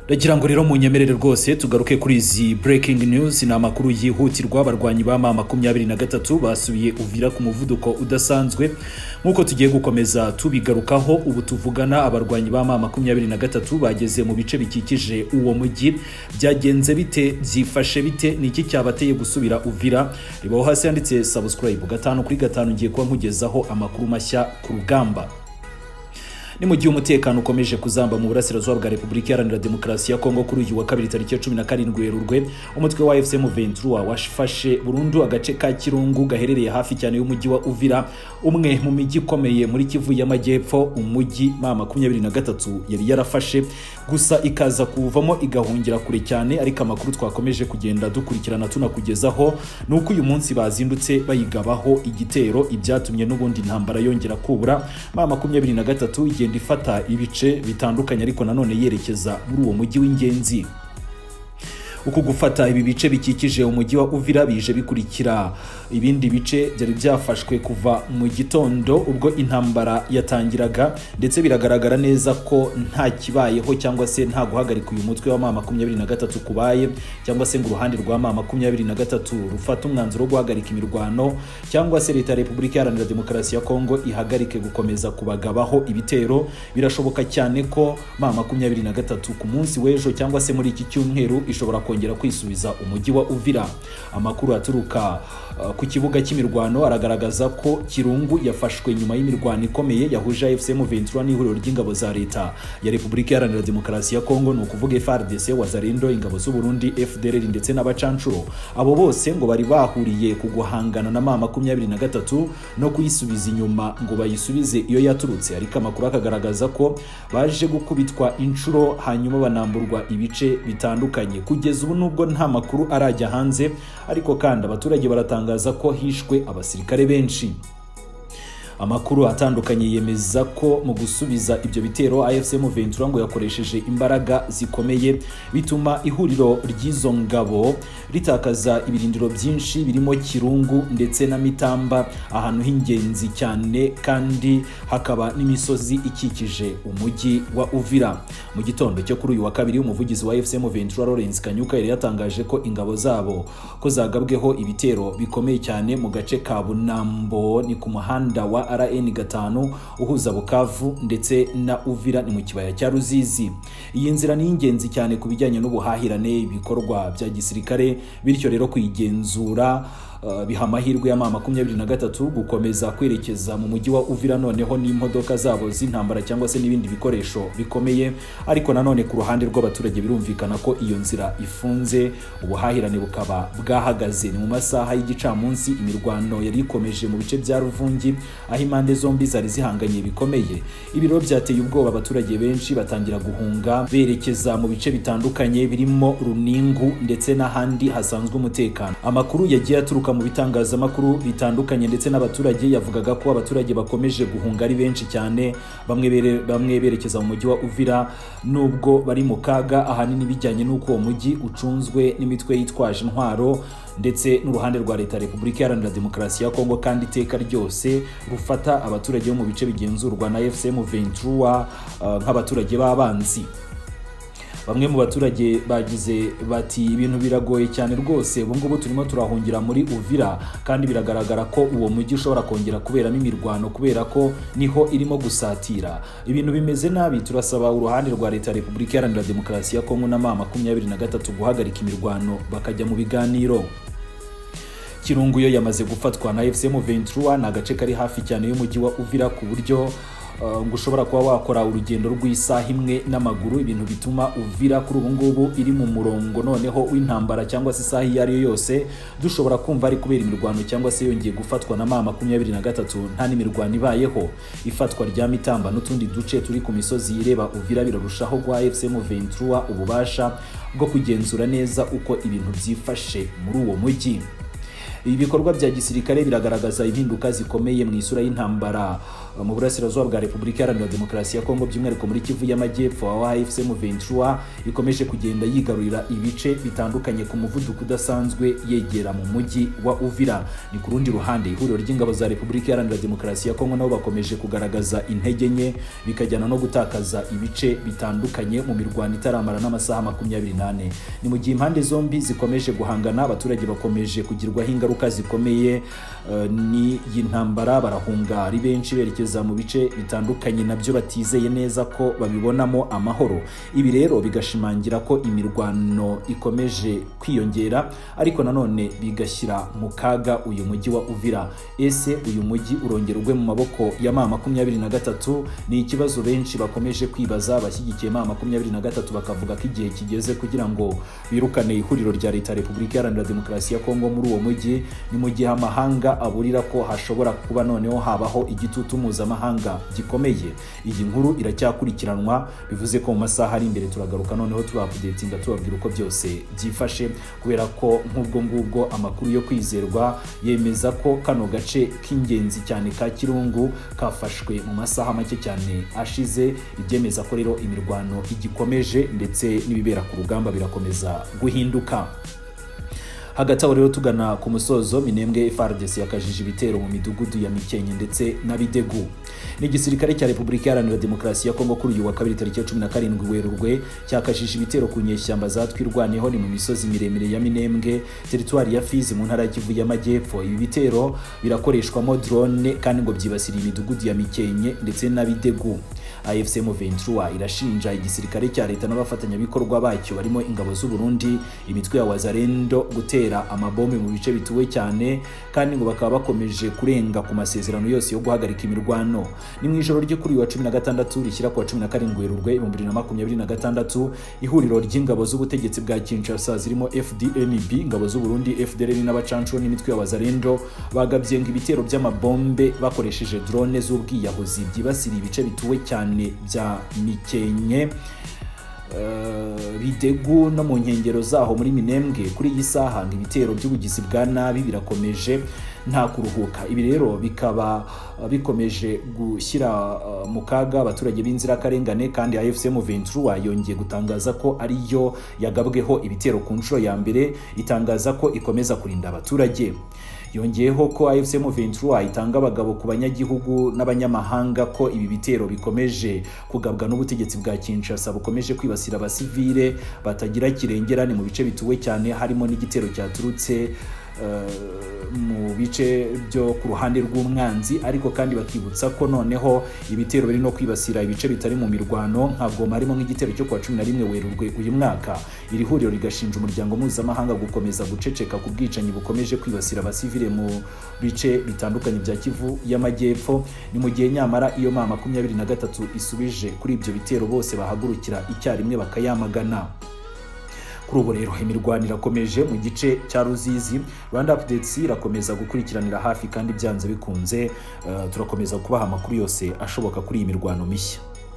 Ndagira ngo rero munyemerere rwose tugaruke kuri izi breaking news na makuru yihutirwa abarwanyi ba M23 basubiye Uvira ku muvuduko udasanzwe nkuko tugiye gukomeza tubigarukaho. Ubu tuvugana abarwanyi ba M23 bageze mu bice bikikije uwo mujyi. Byagenze bite, byifashe bite, niki cyabateye gusubira Uvira? Ribaho hasi yanditse subscribe 5 kuri 5 ngiye kuba nkugezaho amakuru mashya ku rugamba. Ni mu gihe umutekano ukomeje kuzamba mu burasirazuba bwa Repubulika Iharanira Demokarasi ya Kongo kuri uyu wa kabiri tariki 17 Werurwe, umutwe wa M23 washifashe burundu agace ka Kirungu gaherereye hafi cyane y'umujyi wa Uvira, umwe mu mijyi ikomeye muri Kivu y'Amajyepfo. Umujyi M23 yari yarafashe gusa ikaza kuvamo igahungira kure cyane, ariko amakuru twakomeje kugenda dukurikirana tunakugezaho nuko uyu munsi bazindutse bayigabaho igitero, ibyatumye n'ubundi intambara yongera kubura. M23 ifata ibice bitandukanye ariko nanone yerekeza muri uwo mujyi w'ingenzi. Uku gufata ibi bice bikikije umujyi wa Uvira bije bikurikira ibindi bice byari byafashwe kuva mu gitondo ubwo intambara yatangiraga, ndetse biragaragara neza ko nta kibayeho cyangwa se nta guhagarika uyu mutwe wa M23 kubaye, cyangwa se ngo uruhande rwa M23 rufata umwanzuro wo guhagarika imirwano, cyangwa se leta ya Repubulika Iharanira Demokarasi ya Kongo ihagarike gukomeza kubagabaho ibitero. Birashoboka cyane ko M23 ku munsi w'ejo cyangwa se muri iki cyumweru ishobora kongera kwisubiza umujyi wa Uvira. Amakuru aturuka ku kibuga cy'imirwano aragaragaza ko Kirungu yafashwe nyuma y'imirwano ikomeye yahuje AFC M23 n'ihuriro ry'ingabo za leta ya Repubulika Iharanira Demokarasi ya Kongo, ni ukuvuga FARDC, Wazalendo, ingabo z'u Burundi, FDLR ndetse n'abacancuro. Abo bose ngo bari bahuriye ku guhangana na M23 no kuyisubiza inyuma ngo bayisubize iyo yaturutse, ariko amakuru akagaragaza ko baje gukubitwa inshuro hanyuma banamburwa ibice bitandukanye. Kugeza ubu nubwo nta makuru arajya hanze, ariko kandi abaturage baratangaza ko hishwe abasirikare benshi. Amakuru atandukanye yemeza ko mu gusubiza ibyo bitero AFC M23 ngo yakoresheje imbaraga zikomeye, bituma ihuriro ry'izo ngabo ritakaza ibirindiro byinshi birimo Kirungu ndetse na Mitamba, ahantu h'ingenzi cyane, kandi hakaba n'imisozi ikikije umujyi wa Uvira. Mu gitondo cyo kuri uyu wa kabiri, umuvugizi wa AFC M23 Lawrence Kanyuka yari yatangaje ko ingabo zabo ko zagabweho ibitero bikomeye cyane mu gace ka Bunambo, ni ku muhanda wa RN5 uhuza Bukavu ndetse na Uvira, ni mu kibaya cya Ruzizi. Iyi nzira ni ingenzi cyane ku bijyanye n'ubuhahirane, ibikorwa bya gisirikare, bityo rero kwigenzura biha amahirwe ya M23 gukomeza kwerekeza mu mujyi wa Uvira, noneho n'imodoka zabo z'intambara cyangwa se n'ibindi bikoresho bikomeye. Ariko nanone ku ruhande rw'abaturage birumvikana ko iyo nzira ifunze, ubuhahirane bukaba bwahagaze. Ni mu masaha y'igicamunsi imirwano yari ikomeje mu bice bya Ruvungi, aho impande zombi zari zihanganye bikomeye. Ibiro byateye ubwoba abaturage benshi batangira guhunga berekeza mu bice bitandukanye birimo Runingu ndetse n'ahandi hasanzwe umutekano. Amakuru yagiye aturuka mu bitangazamakuru bitandukanye ndetse n'abaturage yavugaga ko abaturage bakomeje guhunga ari benshi cyane, bamwe berekeza mu mujyi wa Uvira nubwo bari mu kaga, ahanini bijyanye n'uko uwo mujyi ucunzwe n'imitwe yitwaje intwaro ndetse n'uruhande rwa leta ya Repubulika Iharanira Demokarasi ya Kongo, kandi iteka ryose rufata abaturage bo mu bice bigenzurwa na AFC M23 nk'abaturage b'abanzi. Bamwe mu baturage bagize bati ibintu biragoye cyane rwose, ubu ngubu turimo turahungira muri Uvira, kandi biragaragara ko uwo mujyi ushobora kongera kuberamo imirwano kubera ko niho irimo gusatira. Ibintu bimeze nabi, turasaba uruhande rwa leta ya Repubulika Iharanira Demokarasi ya Kongo na M23 guhagarika imirwano bakajya mu biganiro. Kirungu yo yamaze gufatwa na AFC M23, na agace kari hafi cyane y'umujyi wa Uvira ku buryo ngo ushobora kuba wakora urugendo rw'isaha imwe n'amaguru, ibintu bituma Uvira kuri ubu ngubu iri mu murongo noneho w'intambara, cyangwa se isaha iyo ari yo yose dushobora kumva ari kubera imirwano cyangwa se yongeye gufatwa na M23 nta n'imirwano ibayeho. Ifatwa rya Mitamba n'utundi duce turi ku misozi ireba Uvira birarushaho guha AFC M23 ububasha bwo kugenzura neza uko ibintu byifashe muri uwo mujyi. Ibi bikorwa bya gisirikare biragaragaza impinduka zikomeye mu isura y'intambara mu burasirazuba bwa Repubulika Iharanira Demokarasi ya Kongo, by'umwihariko muri Kivu y'Amajyepfo, aho AFC M23 ikomeje kugenda yigarurira ibice bitandukanye ku muvuduko udasanzwe yegera mu mujyi wa Uvira. Ni ku rundi ruhande ihuriro ry'ingabo za Repubulika Iharanira Demokarasi ya Kongo nabo bakomeje kugaragaza intege nke, bikajyana no gutakaza ibice bitandukanye mu mirwano itaramara n'amasaha 28. Ni mu gihe impande zombi zikomeje guhangana, abaturage bakomeje kugirwaho ingaruka zikomeye ni y'intambara, barahunga ari benshi berekeza mu bice bitandukanye nabyo batizeye neza ko babibonamo amahoro. Ibi rero bigashimangira ko imirwano ikomeje kwiyongera, ariko nanone bigashyira mu kaga uyu mujyi wa Uvira. Ese uyu mujyi urongerwe mu maboko ya M23? Ni ikibazo benshi bakomeje kwibaza. Abashyigikiye M23 bakavuga ko igihe kigeze kugira ngo birukane ihuriro rya leta Repubulika Iharanira Demokarasi ya Kongo muri uwo mujyi. Ni mu gihe amahanga aburira ko hashobora kuba noneho habaho igitutu mpuzamahanga gikomeye. Iyi nkuru iracyakurikiranwa, bivuze ko mu masaha ari imbere turagaruka noneho tuba-updatinga tubabwira uko byose byifashe, kubera ko nk'ubwo ngubwo amakuru yo kwizerwa yemeza ko kano gace k'ingenzi cyane ka Kirungu kafashwe mu masaha make cyane ashize, ibyemeza ko rero imirwano igikomeje ndetse n'ibibera ku rugamba birakomeza guhinduka. Hagati aho rero tugana ku musozo, Minembwe FARDC yakajije ibitero mu midugudu ya Mikenye ndetse na Bidegu. Ni igisirikare cya Repubulika Iharanira Demokarasi ya Kongo kuri uyu wa kabiri tariki 17 Werurwe cyakajije ibitero ku nyeshyamba zatwirwaneho ni mu misozi miremire ya Minembwe, teritwari ya Fizi mu ntara ya Kivu y'Amajyepfo. Ibi bitero birakoreshwamo drone kandi ngo byibasira imidugudu ya Mikenye ndetse na Bidegu. AFC M23 irashinja igisirikare cya leta n'abafatanyabikorwa bacyo barimo ingabo z'u Burundi, imitwe ya Wazalendo gutera amabombe mu bice bituwe cyane, kandi ngo bakaba bakomeje kurenga ku masezerano yose yo guhagarika imirwano. Ni mu ijoro ryo kuri wa 16 rishyira ku wa 17 Werurwe 2026, ihuriro ry'ingabo z'ubutegetsi bwa Kinshasa zirimo FDNB, ingabo z'u Burundi, FDLR n'abacanco n'imitwe ya Wazalendo bagabye ibitero by'amabombe bakoresheje drone z'ubwiyahuzi byibasira ibice bituwe cyane bya Mikenye, Bidegu no mu nkengero zaho muri Minembwe. Kuri iyi saha ngo ibitero by'ubugizi bwa nabi birakomeje nta kuruhuka. Ibi rero bikaba bikomeje gushyira mu kaga abaturage b'inzirakarengane, kandi AFC M23 yongeye gutangaza ko ariyo yagabweho ibitero ku nshuro ya mbere, itangaza ko ikomeza kurinda abaturage. Yongeyeho ko AFC M23 itanga abagabo ku banyagihugu n'abanyamahanga, ko ibi bitero bikomeje kugabwa n'ubutegetsi bwa Kinshasa bukomeje kwibasira abasivile batagira kirengerane mu bice bituwe cyane, harimo n'igitero cyaturutse mu bice byo ku ruhande rw'umwanzi, ariko kandi bakibutsa ko noneho ibitero biri no kwibasira ibice bitari mu mirwano nka Goma, harimo nk'igitero cyo kwa 11 Werurwe uyu mwaka. Iri huriro rigashinja umuryango mpuzamahanga gukomeza guceceka ku bwicanyi bukomeje kwibasira abasivile mu bice bitandukanye bya Kivu y'Amajyepfo. Ni mu gihe nyamara iyo M23 isubije kuri ibyo bitero bose bahagurukira icyarimwe bakayamagana. Kuri ubu rero imirwano irakomeje mu gice cya Ruzizi. Rwanda Updates irakomeza gukurikiranira hafi kandi byanze bikunze turakomeza kubaha amakuru yose ashoboka kuri iyi mirwano mishya.